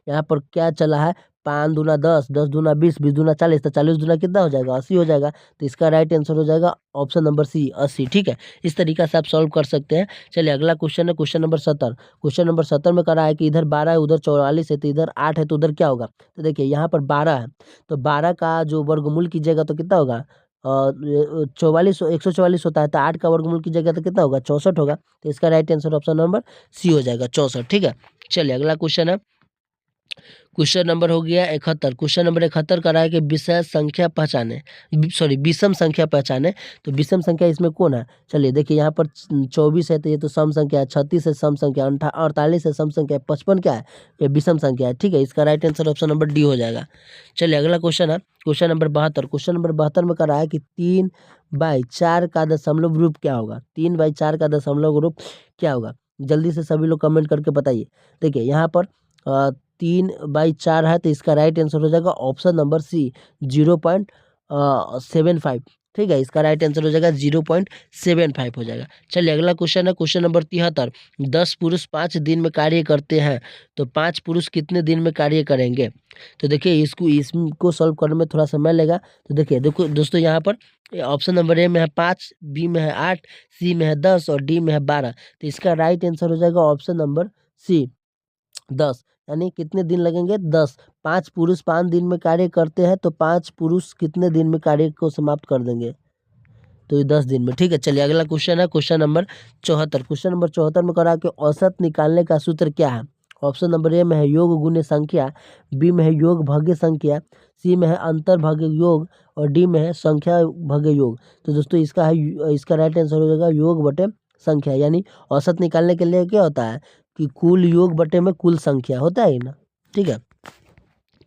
यहाँ पर क्या चला है 5 दूना 10, 10 दूना 20, 20 दूना 40, तो 40 दूना कितना हो जाएगा 80 हो जाएगा। तो इसका राइट आंसर हो जाएगा ऑप्शन नंबर सी 80, ठीक है। इस तरीका से आप सॉल्व कर सकते हैं। चलिए अगला क्वेश्चन है क्वेश्चन नंबर 70। क्वेश्चन नंबर 70 में कह रहा है कि इधर 12 है, उधर 44 है, तो इधर 8 है, तो उधर क्या होगा। तो देखिए यहाँ पर 12 है, तो 12 का जो वर्गमूल कीजिएगा तो कितना होगा 44, 144 होता है, तो 8 का वर्गमूल कीजिएगा तो कितना होगा 64 होगा। तो इसका right answer option number C हो जाएगा 64, ठीक है। चलिए अगला क्वेश्चन है क्वेश्चन नंबर हो गया 71। क्वेश्चन नंबर 71 का रहा है कि विषय संख्या पहचाने, सॉरी विषम संख्या पहचाने। तो विषम संख्या इसमें कौन है। चलिए देखिए यहाँ पर 24 है तो ये तो सम संख्या है, 36 है सम संख्या, 48 है सम संख्या, 55 क्या है ये विषम संख्या है, ठीक है। इसका right answer option number D हो जाएगा। चलिए अगला क्वेश्चन है क्वेश्चन नंबर 72। क्वेश्चन नंबर 72 में कह रहा है कि 3/4 का दशमलव रूप क्या होगा। 3/4 का दशमलव रूप क्या होगा, जल्दी से सभी लोग कमेंट करके बताइए। देखिए यहाँ पर 3/4 है, तो इसका राइट आंसर हो जाएगा ऑप्शन नंबर सी 0.75, ठीक है। इसका राइट आंसर हो जाएगा 0.75 हो जाएगा। चलिए अगला क्वेश्चन है क्वेश्चन नंबर 73। 10 पुरुष 5 दिन में कार्य करते हैं, तो 5 पुरुष कितने दिन में कार्य करेंगे। तो देखिए इसको सॉल्व करने में थोड़ा समय लगेगा। तो देखिए देखो दोस्तों, यहाँ पर ऑप्शन नंबर ए में है 5, बी में है 8, सी में है 10 और डी में है 12। तो इसका राइट आंसर हो जाएगा ऑप्शन नंबर सी, 10। यानी कितने दिन लगेंगे? 10। 5 पुरुष 5 दिन में कार्य करते हैं, तो 5 पुरुष कितने दिन में कार्य को समाप्त कर देंगे? तो ये 10 दिन में। ठीक है, चलिए अगला क्वेश्चन है क्वेश्चन नंबर 74। क्वेश्चन नंबर 74 में करा कि औसत निकालने का सूत्र क्या है? ऑप्शन नंबर ए में है योग गुण्य संख्या, बी में है योग भाग्य संख्या, सी में है अंतर भाग्य योग और डी में है संख्या भाग्य योग। तो दोस्तों इसका राइट आंसर हो जाएगा योग बटे संख्या। यानी औसत निकालने के लिए क्या होता है कि कुल योग बटे में कुल संख्या होता है ना। ठीक है,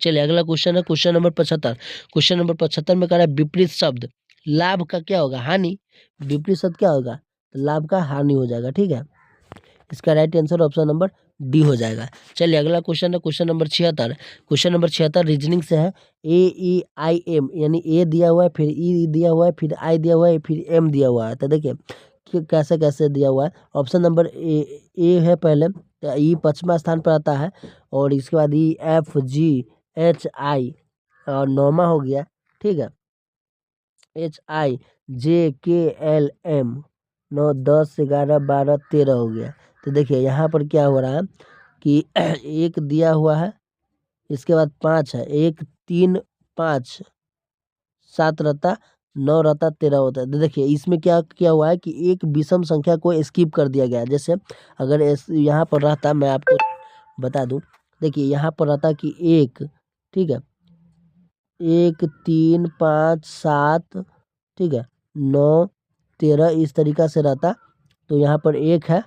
चलिए अगला क्वेश्चन है क्वेश्चन नंबर 75। क्वेश्चन नंबर 75 में कह रहा है विपरीत शब्द लाभ का क्या होगा? हानि। विपरीत शब्द क्या होगा? तो लाभ का हानि हो जाएगा। ठीक है, इसका right answer option number D हो जाएगा। चलिए अगला क्वेश्चन है question number 76। Question number 76 reasoning से है। AEIM, यानी ए दिया हुआ है, फिर ई दिया हुआ है, फिर आई दिया हुआ है, फिर एम दिया हुआ है। तो देखिए कैसे कैसे दिया हुआ है। ऑप्शन नंबर ए है पहले, तो ई 5वां स्थान पर आता है और इसके बाद EFGHI और 9वां हो गया। ठीक है, HIJKLM 9 10 11 12 13 हो गया। तो देखिए यहाँ पर क्या हो रहा है कि एक दिया हुआ है, इसके बाद 5 है, 1 3 5 7 रहता, 9 रहता, 13 होता है। तो देखिए इसमें क्या क्या हुआ है कि एक विषम संख्या को स्किप कर दिया गया है। जैसे अगर यहाँ पर रहता, मैं आपको बता दूं, देखिए यहाँ पर रहता कि 1, ठीक है, 1 3 5 7, ठीक है, 9 13 इस तरीका से रहता। तो यहाँ पर 1 है,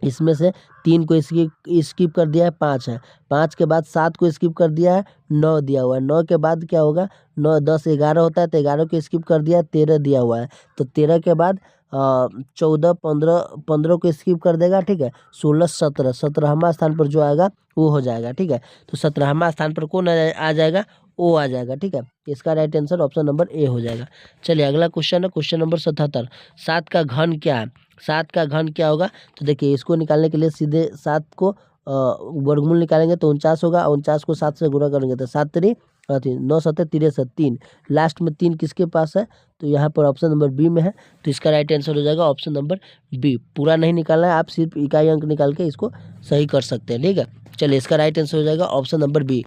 इसमें से 3 को स्किप कर दिया है, 5 है, 5 के बाद 7 को स्किप कर दिया है, 9 दिया हुआ है, 9 के बाद क्या होगा, 9 10 11 होता है, तो 11 को स्किप कर दिया है, 13 दिया हुआ है, तो 13 के बाद 14 15 15 को स्किप कर देगा। ठीक है, 16 17 17वां स्थान पर जो आएगा वो हो जाएगा। ठीक है, तो 17वां स्थान पर कौन आ जाएगा? ओ आ जाएगा। ठीक है, इसका राइट आंसर ऑप्शन नंबर ए हो जाएगा। चलिए अगला क्वेश्चन है क्वेश्चन नंबर 77। 7 का घन क्या है? 7 का घन क्या होगा? तो देखिए इसको निकालने के लिए सीधे 7 को वर्गमूल निकालेंगे तो 49 होगा, 49 को 7 से गुणा करेंगे तो 7 3 9 7 63 3, लास्ट में 3 किसके पास है? तो यहाँ पर ऑप्शन नंबर बी में है। तो इसका राइट आंसर हो जाएगा ऑप्शन नंबर बी। पूरा नहीं निकालना है, आप सिर्फ इकाई अंक निकाल के इसको सही कर सकते हैं। ठीक है, चलिए इसका राइट आंसर हो जाएगा option number B.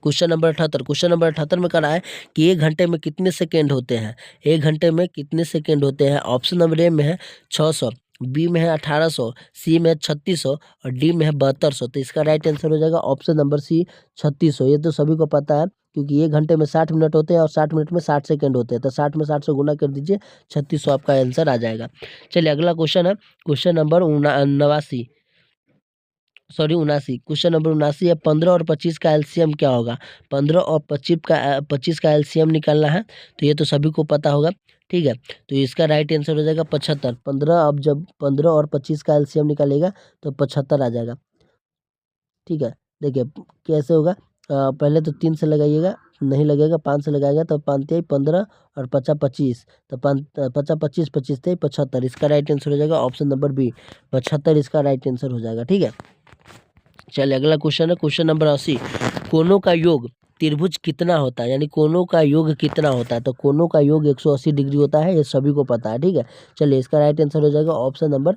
Question number 78। Question number 78 में करा है कि 1 घंटे में कितने सेकेंड होते हैं? 1 घंटे में कितने सेकेंड होते हैं? ऑप्शन नंबर ए में है 600, बी में है 1800, सी में है 3600 और डी में है 7200। तो इसका राइट आंसर हो जाएगा ऑप्शन नंबर सी, 3600। ये तो सभी को पता है क्योंकि 1 घंटे में 60 मिनट होते हैं और 60 मिनट में 60 सेकेंड होते हैं। तो 60 में 60 से गुना कर दीजिए, 3600 आपका आंसर आ जाएगा। चलिए अगला क्वेश्चन है question number 79, sorry 79। Question number 79 है 15 और 25 का एलसीएम क्या होगा? 15 और 25 का एलसीएम निकालना है, तो ये तो सभी को पता होगा। ठीक है, तो इसका राइट आंसर हो जाएगा 75। 15, अब जब 15 और 25 का एलसीएम निकालेगा तो 75 आ जाएगा। ठीक है, देखिए कैसे होगा, पहले तो 3 से लगाइएगा, नहीं लगेगा, 5 से लगाएगा तो 5 3 15 और 50 25, तो 50 25 25 3 75। इसका राइट आंसर हो जाएगा ऑप्शन नंबर बी, 75 इसका राइट आंसर हो जाएगा। ठीक है, चलिए अगला क्वेश्चन है क्वेश्चन नंबर 80। कोनों का योग त्रिभुज कितना होता है? यानी कोनों का योग कितना होता है? तो कोनों का योग 180 डिग्री होता है, ये सभी को पता है। ठीक है, चलिए इसका राइट आंसर हो जाएगा option number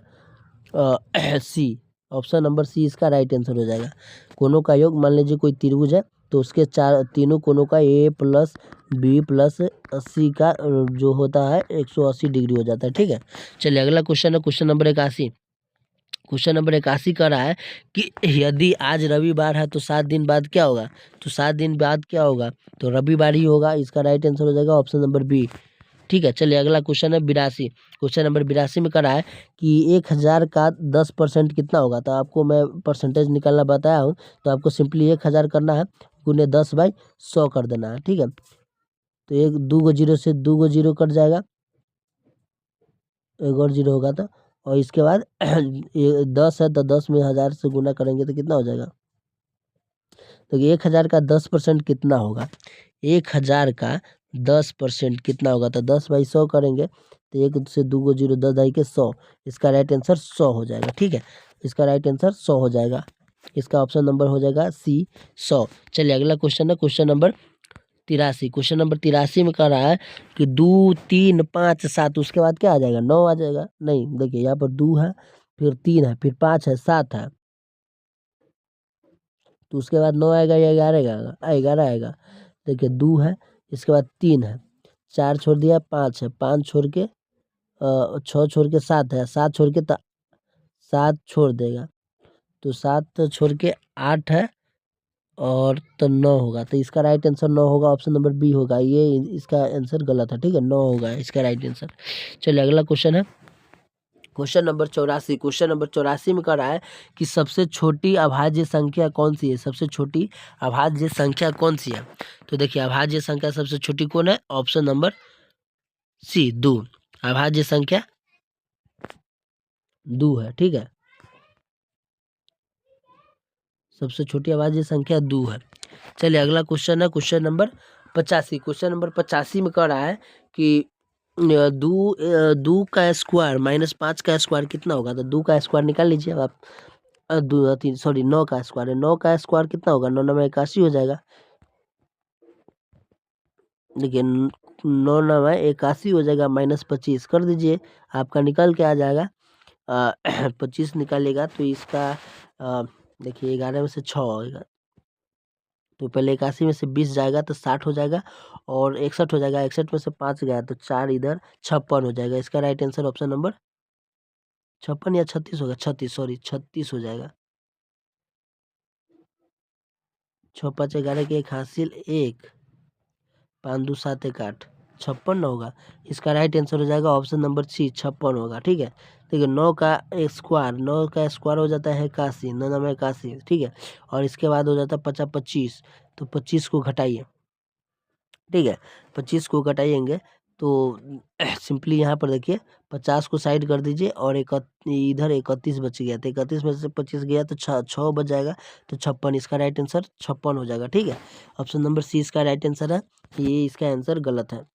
C. Option number C इसका राइट आंसर हो जाएगा। कोनों का योग, मान लीजिए कोई त्रिभुज है तो उसके तीनों कोनों का ए प्लस बी प्लस सी का जो होता है 180 डिग्री हो जाता है। ठीक है, चलिए अगला क्वेश्चन है क्वेश्चन नंबर 81। क्वेश्चन नंबर 81 कर रहा है कि यदि आज रविवार है तो 7 दिन बाद क्या होगा? तो 7 दिन बाद क्या होगा? तो रविवार ही होगा। इसका राइट आंसर हो जाएगा ऑप्शन नंबर बी। ठीक है, चलिए अगला क्वेश्चन है 82। क्वेश्चन नंबर 82 में करा है कि 1000 का 10% कितना होगा? तो आपको मैं परसेंटेज निकालना बताया हूँ, तो आपको सिंपली 1000 करना है, गुने 10/100 कर देना है। ठीक है, तो एक 2 गो जीरो से 2 गो जीरो कट जाएगा, एक और जीरो होगा तो, और इसके बाद ये 10 है तो 10 में 1000 से गुना करेंगे तो कितना हो जाएगा? तो 1000 का 10% कितना होगा? 1000 का 10% कितना होगा? तो 10/100 करेंगे तो 1 से 2 गो जीरो, 10 दाई के 100। इसका राइट आंसर 100 हो जाएगा। ठीक है, इसका राइट आंसर 100 हो जाएगा। इसका ऑप्शन नंबर हो जाएगा सी 100। चलिए अगला क्वेश्चन है क्वेश्चन नंबर 83। क्वेश्चन नंबर 83 में कह रहा है कि 2 3 5 7, उसके बाद क्या आ जाएगा 9 आ जाएगा। नहीं, देखिए यहाँ पर 2 है, फिर 3 है, फिर 5 है, 7 है, तो उसके बाद 9 आएगा या 11 आएगा? 11 आएगा। देखिए 2 है, इसके बाद 3 है, 4 छोड़ दिया, 5 है, 5 छोड़ के 6 छोड़ के 7 है, 7 छोड़ के 7 छोड़ देगा, तो 7 छोड़ के 8 है, और तो 9 होगा। तो इसका राइट आंसर 9 होगा, ऑप्शन नंबर बी होगा। ये इसका आंसर गलत है, ठीक है, 9 होगा इसका राइट आंसर। चलिए अगला क्वेश्चन है क्वेश्चन नंबर 84। क्वेश्चन नंबर 84 में कह रहा है कि सबसे छोटी अभाज्य संख्या कौन सी है? सबसे छोटी अभाज्य संख्या कौन सी है? तो देखिए अभाज्य संख्या सबसे छोटी कौन है? Option number C 2। अभाज्य संख्या 2 है, ठीक है, सबसे छोटी अभाज्य संख्या 2 है। चलिए अगला क्वेश्चन है क्वेश्चन नंबर 85। क्वेश्चन नंबर 85 में कह रहा है कि 2 का स्क्वायर माइनस 5 का स्क्वायर कितना होगा? तो 2 का स्क्वायर निकाल लीजिए अब आप। 9 का स्क्वायर है, 9 का स्क्वायर कितना होगा? 9 9 81 हो जाएगा। देखिए 9 9 81 हो जाएगा, माइनस 25 कर दीजिए, आपका निकल के आ जाएगा 25 निकालेगा तो इसका देखिए 11 में से 6 होगा, तो पहले 81 में से 20 जाएगा तो 60 हो जाएगा, और 61 हो जाएगा, 61 में से 5 गया तो 4 इधर 56 हो जाएगा। इसका राइट आंसर ऑप्शन नंबर 56 या 36 होगा, 36, सॉरी 36 हो जाएगा। 6 5 11 के 1 हासिल 1, 5 2 7 1 8, 56 होगा। इसका राइट आंसर हो जाएगा ऑप्शन नंबर सी, 56 होगा, ठीक है। देखिए 9 का स्क्वायर हो जाता है 81, 9 9 81, ठीक है, और इसके बाद हो जाता है 50 25, तो 25 को घटाइए, ठीक है, 25 को घटाएंगे तो सिंपली यहाँ पर देखिए 50 को साइड कर दीजिए, और इधर 31 बच गया, तो 31 में से 25 गया तो 6 बच जाएगा, तो 56। इसका राइट आंसर 56 हो जाएगा, ठीक है, ऑप्शन नंबर सी इसका राइट आंसर है। ये इसका आंसर गलत है।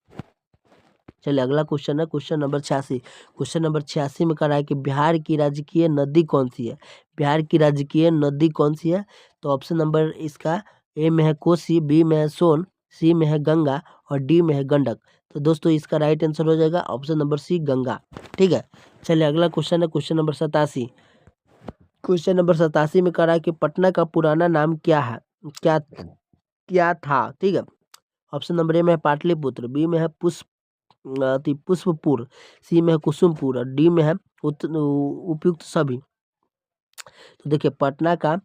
चलिए अगला क्वेश्चन है क्वेश्चन नंबर 86। क्वेश्चन नंबर 86 में कह रहा है कि बिहार की राजकीय नदी कौन सी है? बिहार की राजकीय नदी कौन सी है? तो ऑप्शन नंबर इसका ए में है कोसी, बी में है सोन, सी में है गंगा, और डी में है गंडक। तो दोस्तों इसका राइट आंसर हो जाएगा ऑप्शन नंबर सी, गंगा, ठीक है। चलिए अगला क्वेश्चन है क्वेश्चन नंबर 87। क्वेश्चन नंबर 87 में कह रहा है कि पटना का पुराना नाम क्या है? क्या क्या था? ठीक है, ऑप्शन नंबर ए में है पाटलिपुत्र, बी में है पुष्पपुर, सी में है कुसुमपुर, और डी में है उपयुक्त सभी। तो देखिए पटना का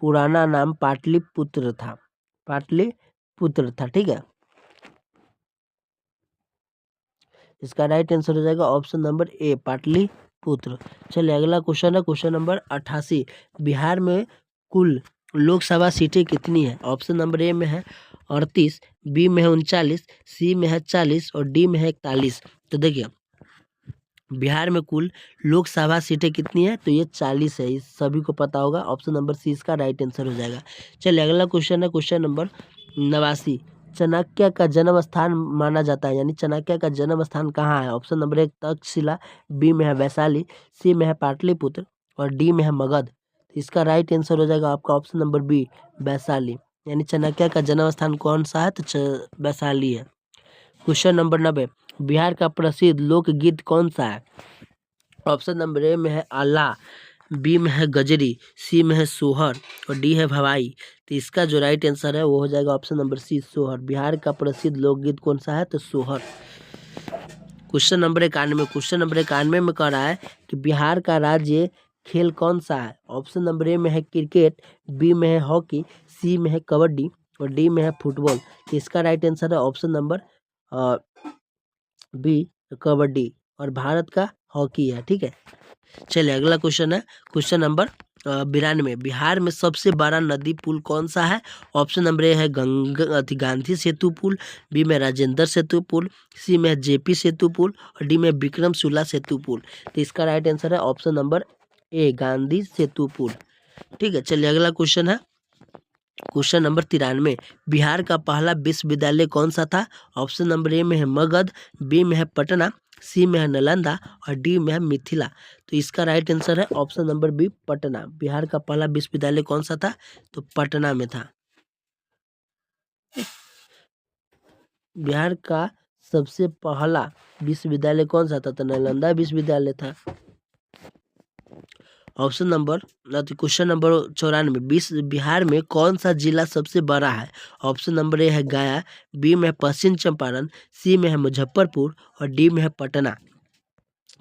पुराना नाम पाटलिपुत्र था, पाटलिपुत्र था, ठीक है। इसका राइट आंसर हो जाएगा ऑप्शन नंबर ए, पाटलिपुत्र। चलिए अगला क्वेश्चन है क्वेश्चन नंबर 88। बिहार में कुल लोकसभा सीटें कितनी है? ऑप्शन नंबर ए में है 38, बी में है 39, सी में है 40, और डी में है 41। तो देखिए बिहार में कुल लोकसभा सीटें कितनी है? तो ये 40 है, इस सभी को पता होगा, ऑप्शन नंबर सी इसका राइट आंसर हो जाएगा। चलिए अगला क्वेश्चन है क्वेश्चन नंबर 89। चाणक्य का जन्म स्थान माना जाता है, यानी चाणक्य का जन्म स्थान कहाँ है? ऑप्शन नंबर 1 तक्षशिला, बी में है वैशाली, सी में है पाटलिपुत्र, और डी में है मगध। इसका राइट आंसर हो जाएगा आपका ऑप्शन नंबर बी, वैशाली, यानी चाणक्य का जन्म स्थान कौन सा है? तो वैशाली है। Question number 90। बिहार का प्रसिद्ध लोकगीत कौन सा है? ऑप्शन नंबर ए में है आल्हा, बी में है गजरी, सी में है सोहर, और डी है भवाई। तो इसका जो राइट आंसर है वो हो जाएगा ऑप्शन नंबर सी, सोहर। बिहार का प्रसिद्ध लोकगीत कौन सा है? तो सोहर। Question number 91। क्वेश्चन नंबर 91 में कह रहा है कि बिहार का राज्य खेल कौन सा है? ऑप्शन नंबर ए में है क्रिकेट, बी में है हॉकी, सी में है कबड्डी, और डी में है फुटबॉल। तो इसका राइट आंसर है ऑप्शन नंबर बी, कबड्डी, और भारत का हॉकी है, ठीक है। चलिए अगला क्वेश्चन है क्वेश्चन नंबर 92। बिहार में सबसे बड़ा नदी पुल कौन सा है? ऑप्शन नंबर ए है गांधी सेतु पुल, बी में राजेंद्र सेतु पुल, सी में जेपी सेतु पुल, और डी में विक्रमशिला सेतु पुल। तो इसका राइट आंसर है ऑप्शन नंबर ए, गांधी सेतु पुल, ठीक है। चलिए अगला क्वेश्चन है क्वेश्चन नंबर 93। बिहार का पहला विश्वविद्यालय कौन सा था? ऑप्शन नंबर ए में है मगध, बी में है पटना, सी में है नालंदा और डी में है मिथिला। तो इसका राइट आंसर है option number B Patna. Bihar का पहला विश्वविद्यालय कौन सा था? तो पटना में था। बिहार का सबसे पहला विश्वविद्यालय कौन सा था? तो नालंदा विश्वविद्यालय था। Option number question number 94, Bihar में कौन सा जिला सबसे बड़ा है? ऑप्शन नंबर ए है गया, बी में है पश्चिम चंपारण, सी में है मुजफ्फरपुर और डी में है पटना।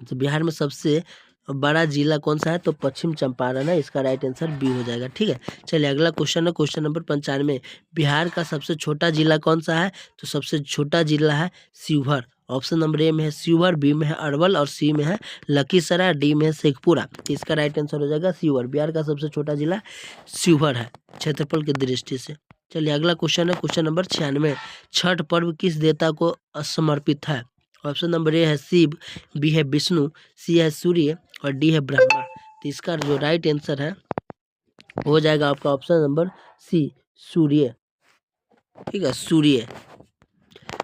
तो बिहार में सबसे बड़ा जिला कौन सा है? तो पश्चिम चंपारण है। इसका राइट आंसर बी हो जाएगा। ठीक है, चलिए अगला क्वेश्चन है क्वेश्चन नंबर 95, बिहार का सबसे छोटा जिला कौन सा है? तो सबसे छोटा जिला है शिवहर। ऑप्शन नंबर ए में है शिवहर, बी में है अरवल और सी में है लखीसराय, डी में है शेखपुरा। तो इसका राइट आंसर हो जाएगा शिवहर। बिहार का सबसे छोटा जिला शिवहर है क्षेत्रफल की दृष्टि से। चलिए अगला क्वेश्चन है क्वेश्चन नंबर 96, छठ पर्व किस देवता को समर्पित है? ऑप्शन नंबर ए है शिव, बी है विष्णु, सी है सूर्य और डी है ब्रह्मा। तो इसका जो राइट आंसर है हो जाएगा आपका ऑप्शन नंबर सी सूर्य। ठीक है, सूर्य।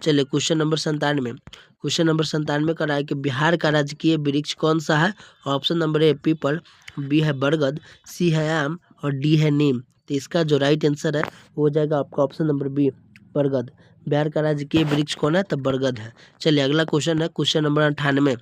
चलिए क्वेश्चन नंबर 97, क्वेश्चन नंबर 97 का है कि बिहार का राजकीय वृक्ष कौन सा है? ऑप्शन नंबर ए पीपल, बी है बरगद, सी है आम और डी है नीम। तो इसका जो राइट आंसर है हो जाएगा आपका ऑप्शन नंबर बी बरगद। बिहार का राजकीय वृक्ष कौन है? तो बरगद है। चलिए अगला क्वेश्चन है क्वेश्चन नंबर 98,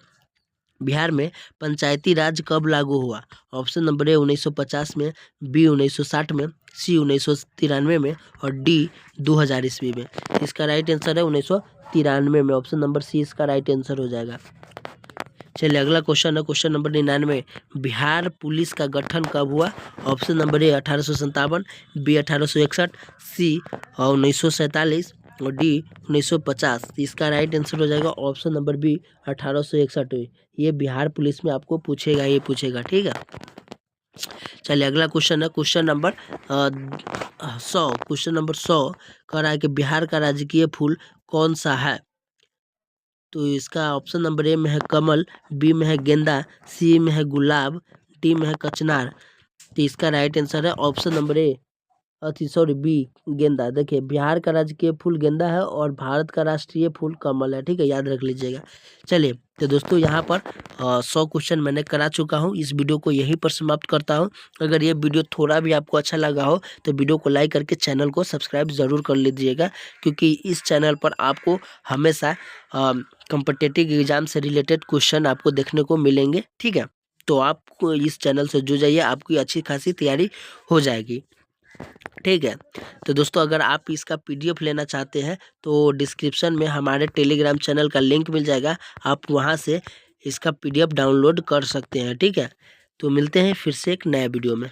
बिहार में पंचायती राज कब लागू हुआ? ऑप्शन नंबर ए 1950 में, बी 1960 में, सी 1993 में और डी 2000 ईस्वी में। इसका राइट आंसर है 1993 में। ऑप्शन नंबर सी इसका राइट आंसर हो जाएगा। चलिए अगला क्वेश्चन है क्वेश्चन नंबर 99, बिहार पुलिस का गठन कब हुआ? ऑप्शन नंबर ए 1857, बी 1861, सी 1947 और डी 1950। इसका राइट आंसर हो जाएगा ऑप्शन नंबर बी 1861। ये बिहार पुलिस में आपको पूछेगा, ये पूछेगा। ठीक है, चलिए अगला क्वेश्चन है क्वेश्चन नंबर 100, क्वेश्चन नंबर 100 कह रहा है कि बिहार का राजकीय फूल कौन सा है? तो इसका ऑप्शन नंबर ए में है कमल, बी में है गेंदा, सी में है गुलाब, डी में है कचनार। तो इसका राइट आंसर है ऑप्शन नंबर ए बी गेंदा। देखिए बिहार का राजकीय फूल गेंदा है और भारत का राष्ट्रीय फूल कमल है। ठीक है, याद रख लीजिएगा। चलिए तो दोस्तों यहाँ पर 100 क्वेश्चन मैंने करा चुका हूँ। इस वीडियो को यहीं पर समाप्त करता हूँ। अगर ये वीडियो थोड़ा भी आपको अच्छा लगा हो तो वीडियो को लाइक करके चैनल को सब्सक्राइब ज़रूर कर लीजिएगा, क्योंकि इस चैनल पर आपको हमेशा कॉम्पिटिटिव एग्जाम से रिलेटेड क्वेश्चन आपको देखने को मिलेंगे। ठीक है, तो आपको इस चैनल से जुड़ जाइए, आपकी अच्छी खासी तैयारी हो जाएगी। ठीक है, तो दोस्तों अगर आप इसका पीडीएफ लेना चाहते हैं तो डिस्क्रिप्शन में हमारे टेलीग्राम चैनल का लिंक मिल जाएगा, आप वहां से इसका पीडीएफ डाउनलोड कर सकते हैं। ठीक है, तो मिलते हैं फिर से एक नया वीडियो में।